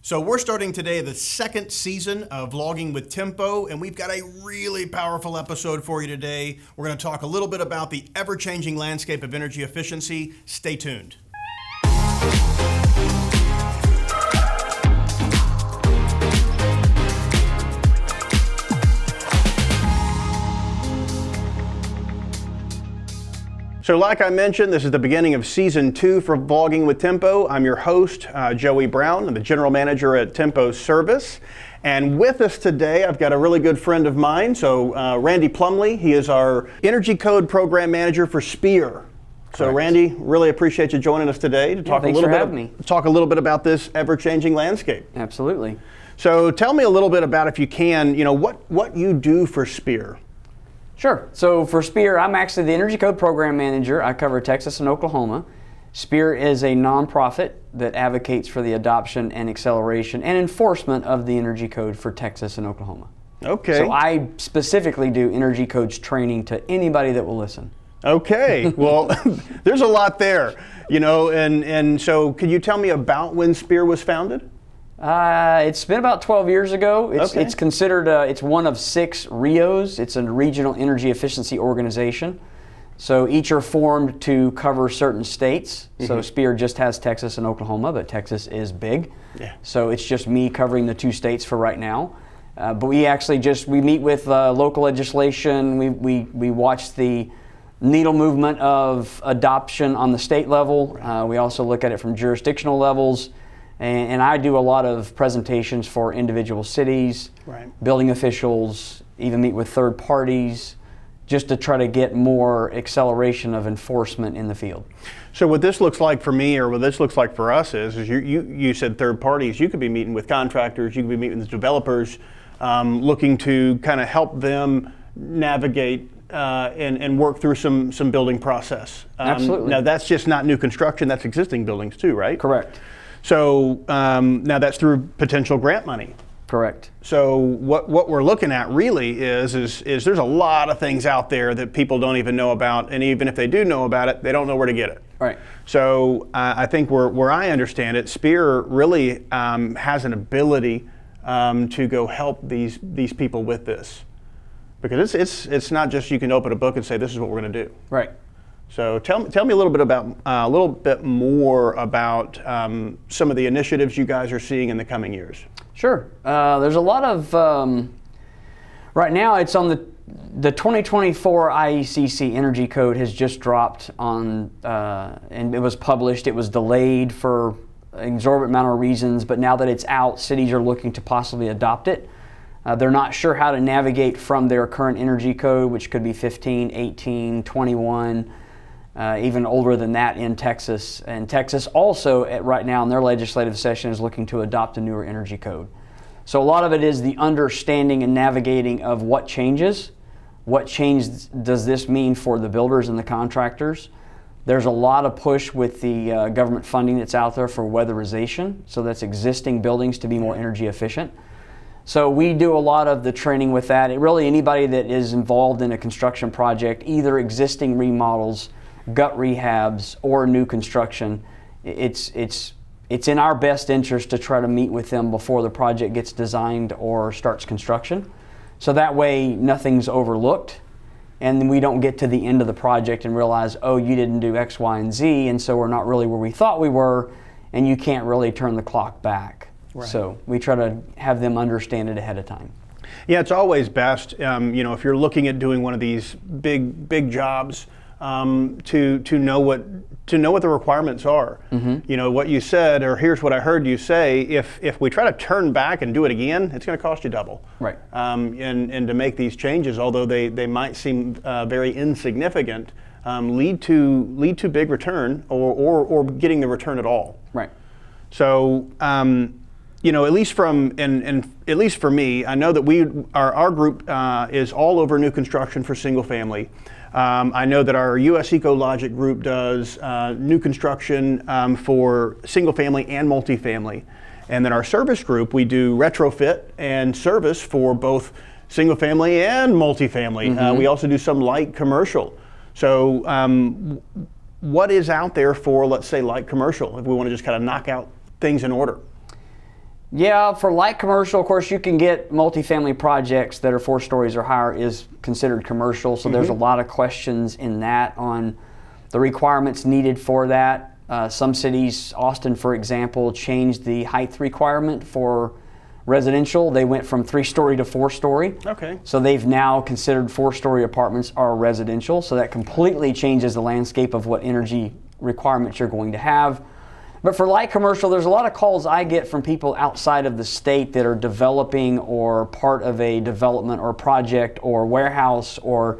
So we're starting today the second season of Logging with Tempo, and we've got a really powerful episode for you today. We're going to talk a little bit about the ever-changing landscape of energy efficiency. Stay tuned. So like I mentioned, this is the beginning of Season 2 for Logging with Tempo. I'm your host, Joey Brown. I'm the General Manager at Tempo Service. And with us today, I've got a really good friend of mine, Randy Plumlee. He is our Energy Code Program Manager for SPEER. So Correct. Randy, really appreciate you joining us today to talk a little bit about this ever-changing landscape. Absolutely. So tell me a little bit about, if you can, what you do for SPEER. Sure. So for SPEER, I'm actually the Energy Code Program Manager. I cover Texas and Oklahoma. SPEER is a nonprofit that advocates for the adoption and acceleration and enforcement of the Energy Code for Texas and Oklahoma. Okay. So I specifically do Energy Codes training to anybody that will listen. Okay. Well, there's a lot there, and so could you tell me about when SPEER was founded? It's been about 12 years ago. Okay. It's considered, it's one of 6 RIOs. It's a regional energy efficiency organization. So each are formed to cover certain states. Mm-hmm. So SPEER just has Texas and Oklahoma, but Texas is big. Yeah. So it's just me covering the 2 states for right now. But we actually we meet with local legislation. We watch the needle movement of adoption on the state level. Right. We also look at it from jurisdictional levels. And I do a lot of presentations for individual cities, right, building officials, even meet with third parties, just to try to get more acceleration of enforcement in the field. So what this looks like for me, or what this looks like for us, is you said third parties. You could be meeting with contractors, you could be meeting with developers, looking to kind of help them navigate and work through some building process. Absolutely. Now that's just not new construction, that's existing buildings too, right? Correct. So now that's through potential grant money. Correct. So what we're looking at really is there's a lot of things out there that people don't even know about, and even if they do know about it, they don't know where to get it. Right. So I think where I understand it, SPEER really has an ability to go help these people with this, because it's not just you can open a book and say this is what we're going to do. Right. So tell me a little bit more about some of the initiatives you guys are seeing in the coming years. Sure. There's a lot of right now. It's on the 2024 IECC Energy Code has just dropped on, and it was published. It was delayed for an exorbitant amount of reasons, but now that it's out, cities are looking to possibly adopt it. They're not sure how to navigate from their current energy code, which could be 15, 18, 21. Even older than that in Texas. And Texas also, right now in their legislative session, is looking to adopt a newer energy code. So a lot of it is the understanding and navigating of what changes. What change does this mean for the builders and the contractors? There's a lot of push with the government funding that's out there for weatherization, so that's existing buildings to be more energy efficient. So we do a lot of the training with that. Really, anybody that is involved in a construction project, either existing remodels, gut rehabs, or new construction, it's in our best interest to try to meet with them before the project gets designed or starts construction. So that way nothing's overlooked, and we don't get to the end of the project and realize, oh, you didn't do X, Y, and Z, and so we're not really where we thought we were, and you can't really turn the clock back. Right. So we try to have them understand it ahead of time. Yeah, it's always best, if you're looking at doing one of these big jobs, to know what the requirements are. Mm-hmm. What you said, or here's what I heard you say. If we try to turn back and do it again, it's going to cost you double. Right. And to make these changes, although they might seem very insignificant, lead to big return or getting the return at all. Right. So. At least for me, I know that our group is all over new construction for single family. I know that our US-EcoLogic group does new construction for single family and multifamily. And then our service group, we do retrofit and service for both single family and multifamily. Mm-hmm. We also do some light commercial. So what is out there for, let's say, light commercial, if we want to just kind of knock out things in order? Yeah, for light commercial, of course, you can get multifamily projects that are 4 stories or higher is considered commercial. So there's a lot of questions in that on the requirements needed for that. Some cities, Austin, for example, changed the height requirement for residential. They went from 3-story to 4-story. Okay. So they've now considered 4-story apartments are residential. So that completely changes the landscape of what energy requirements you're going to have. But for light commercial, there's a lot of calls I get from people outside of the state that are developing or part of a development or project or warehouse or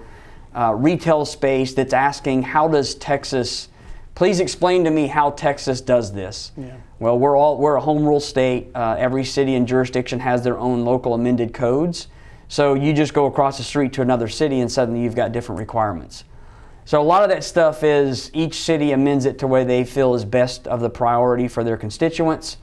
retail space that's asking, how does Texas, please explain to me how Texas does this. Yeah. Well, we're a home rule state. Every city and jurisdiction has their own local amended codes. So you just go across the street to another city and suddenly you've got different requirements. So a lot of that stuff is each city amends it to where they feel is best of the priority for their constituents.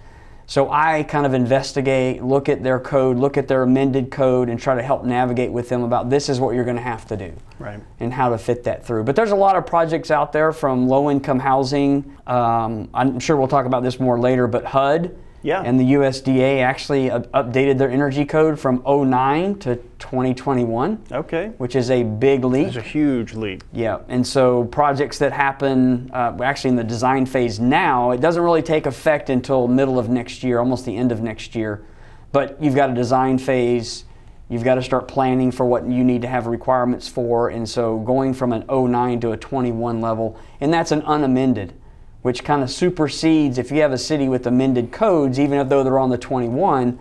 So I kind of investigate, look at their code, look at their amended code, and try to help navigate with them about this is what you're going to have to do, right, and how to fit that through. But there's a lot of projects out there from low-income housing. I'm sure we'll talk about this more later, but HUD and the USDA actually updated their energy code from 2009 to 2021. Okay. Which is a big leap. It's a huge leap. Yeah, and so projects that happen actually in the design phase now, it doesn't really take effect until middle of next year, almost the end of next year. But you've got a design phase, you've got to start planning for what you need to have requirements for, and so going from an 09 to a 21 level, and that's an unamended, which kind of supersedes, if you have a city with amended codes, even though they're on the 21,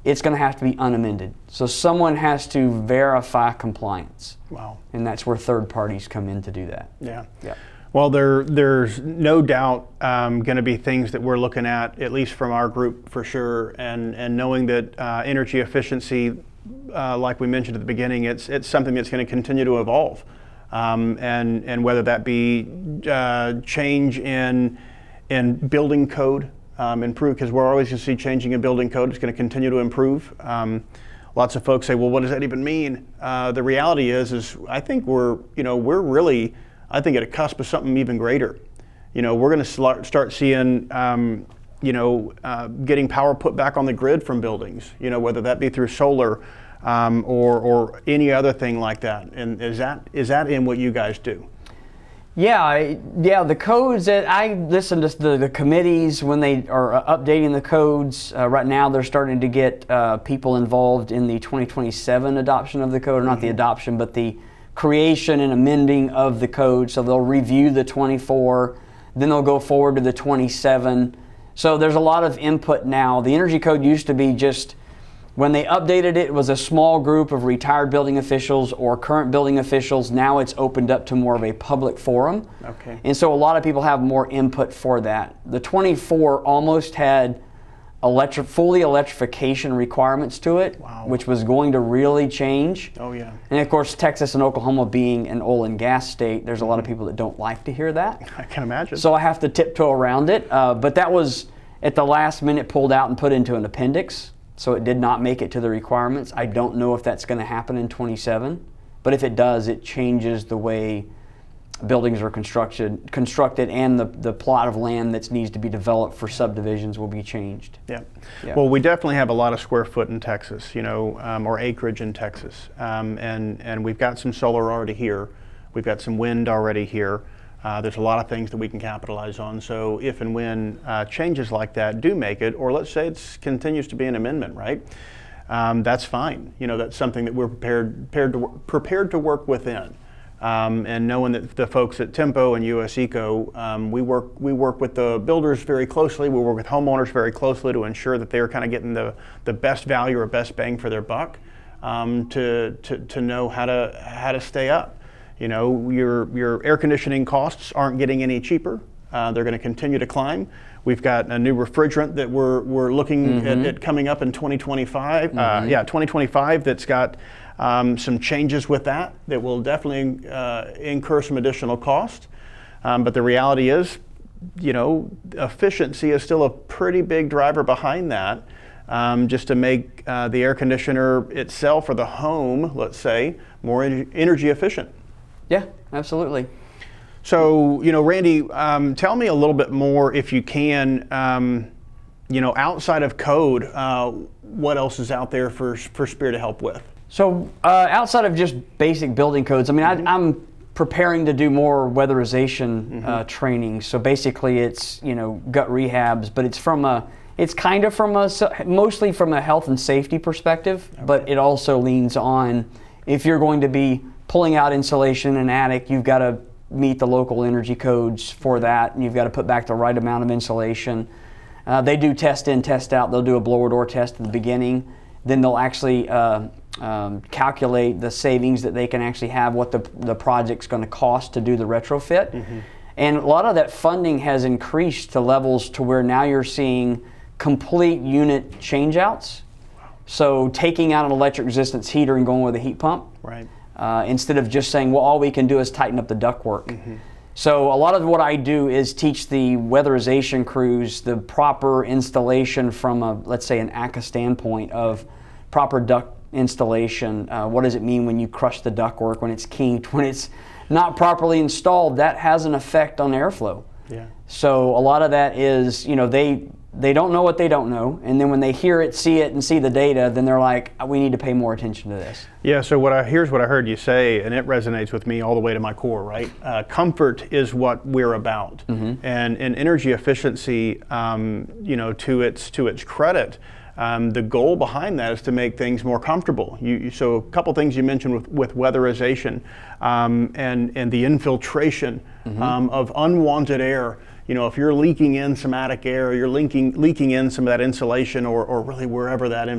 it's going to have to be unamended. So someone has to verify compliance. Wow. And that's where third parties come in to do that. Yeah. Yeah. Well, there's no doubt going to be things that we're looking at least from our group for sure, and knowing that energy efficiency, like we mentioned at the beginning, it's something that's going to continue to evolve. And whether that be change in building code, improve, because we're always going to see changing in building code. It's going to continue to improve. Lots of folks say, well, what does that even mean? The reality is I think we're really, I think, at a cusp of something even greater. We're going to start seeing, getting power put back on the grid from buildings, whether that be through solar, or any other thing like that. And is that in what you guys do? Yeah, the codes that I listen to the committees when they are updating the codes. Right now they're starting to get people involved in the 2027 adoption of the code, or not the adoption, but the creation and amending of the code. So they'll review the 24, then they'll go forward to the 27. So there's a lot of input now. The energy code used to be just, when they updated it, it was a small group of retired building officials or current building officials. Now it's opened up to more of a public forum. Okay. And so a lot of people have more input for that. The 24 almost had fully electrification requirements to it, wow, which was going to really change. Oh yeah. And of course, Texas and Oklahoma being an oil and gas state, there's a lot of people that don't like to hear that. I can imagine. So I have to tiptoe around it. But that was at the last minute pulled out and put into an appendix. So it did not make it to the requirements. I don't know if that's going to happen in 27, but if it does, it changes the way buildings are constructed, and the plot of land that needs to be developed for subdivisions will be changed. Yeah. Well, we definitely have a lot of square foot in Texas, or acreage in Texas, and we've got some solar already here. We've got some wind already here. There's a lot of things that we can capitalize on. So if and when changes like that do make it, or let's say it continues to be an amendment, right? That's fine. That's something that we're prepared to work within. And knowing that the folks at Tempo and US-ECO, we work with the builders very closely. We work with homeowners very closely to ensure that they're kind of getting the best value or best bang for their buck, to know how to stay up. Your air conditioning costs aren't getting any cheaper. They're going to continue to climb. We've got a new refrigerant that we're looking at coming up in 2025. 2025. That's got some changes with that will definitely incur some additional cost. But the reality is, efficiency is still a pretty big driver behind that. Just to make the air conditioner itself, or the home, let's say, more energy efficient. Yeah, absolutely. So, Randy, tell me a little bit more, if you can, outside of code, what else is out there for SPEER to help with? So outside of just basic building codes, I mean, I'm preparing to do more weatherization training. So basically, it's gut rehabs, but it's kind of mostly from a health and safety perspective. Okay. But it also leans on, if you're going to be pulling out insulation in an attic, you've got to meet the local energy codes for that, and you've got to put back the right amount of insulation. They do test in, test out. They'll do a blower door test at the beginning. Then they'll actually calculate the savings that they can actually have, what the project's going to cost to do the retrofit. And a lot of that funding has increased to levels to where now you're seeing complete unit changeouts. So taking out an electric resistance heater and going with a heat pump. Right. Instead of just saying, well, all we can do is tighten up the ductwork. So a lot of what I do is teach the weatherization crews the proper installation from let's say an ACA standpoint of proper duct installation. What does it mean when you crush the ductwork, when it's kinked, when it's not properly installed? That has an effect on airflow. Yeah. So a lot of that is, they don't know what they don't know, and then when they hear it, see the data, then they're like, we need to pay more attention to this. Yeah, so here's what I heard you say, and it resonates with me all the way to my core, right? Comfort is what we're about. And in energy efficiency, to its credit, the goal behind that is to make things more comfortable. So a couple things you mentioned with weatherization and the infiltration of unwanted air. If you're leaking in some attic air, you're leaking in some of that insulation or really wherever that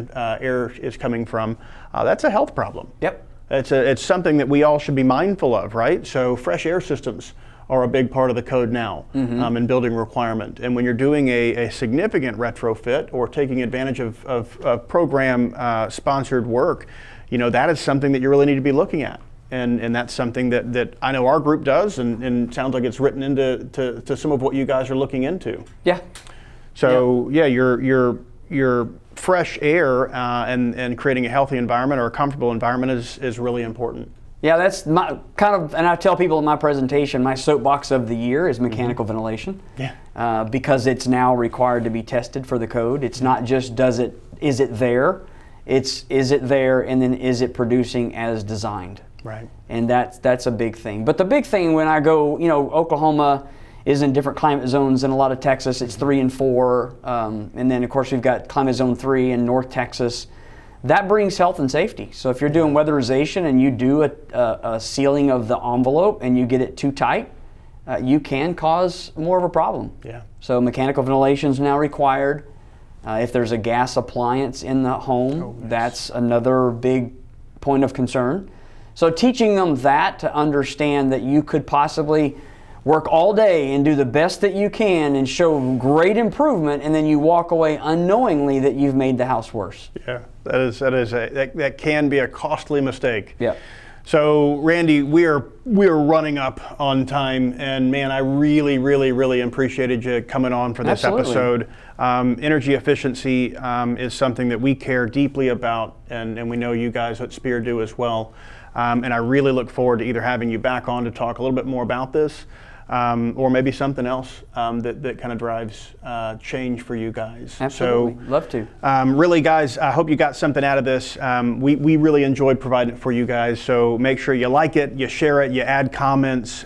air is coming from, that's a health problem. Yep. It's something that we all should be mindful of, right? So fresh air systems are a big part of the code now in building requirement. And when you're doing a significant retrofit or taking advantage of program sponsored work, that is something that you really need to be looking at. And that's something that I know our group does, and sounds like it's written into some of what you guys are looking into. Yeah. So your fresh air and creating a healthy environment or a comfortable environment is really important. Yeah, that's my and I tell people in my presentation, my soapbox of the year is mechanical ventilation. Yeah. Because it's now required to be tested for the code. It's not just is it there? It's is it there, and then is it producing as designed? Right. And that's a big thing. But the big thing when I go, Oklahoma is in different climate zones than a lot of Texas. It's 3 and 4. And then, of course, we've got climate zone 3 in North Texas. That brings health and safety. So if you're doing weatherization and you do a sealing of the envelope and you get it too tight, you can cause more of a problem. Yeah. So mechanical ventilation is now required. If there's a gas appliance in the home, that's another big point of concern. So teaching them that, to understand that you could possibly work all day and do the best that you can and show great improvement, and then you walk away unknowingly that you've made the house worse. Yeah, that can be a costly mistake. Yeah. So Randy, we are running up on time, and man, I really, really, really appreciated you coming on for this episode. Energy efficiency is something that we care deeply about, and we know you guys at SPEER do as well. And I really look forward to either having you back on to talk a little bit more about this, or maybe something else that kind of drives change for you guys. Absolutely, so, love to. Really, guys, I hope you got something out of this. We really enjoyed providing it for you guys, so make sure you like it, you share it, you add comments,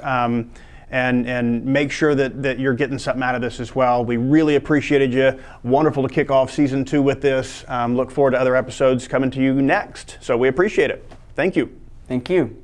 and make sure that you're getting something out of this as well. We really appreciated you. Wonderful to kick off season 2 with this. Look forward to other episodes coming to you next. So we appreciate it. Thank you. Thank you.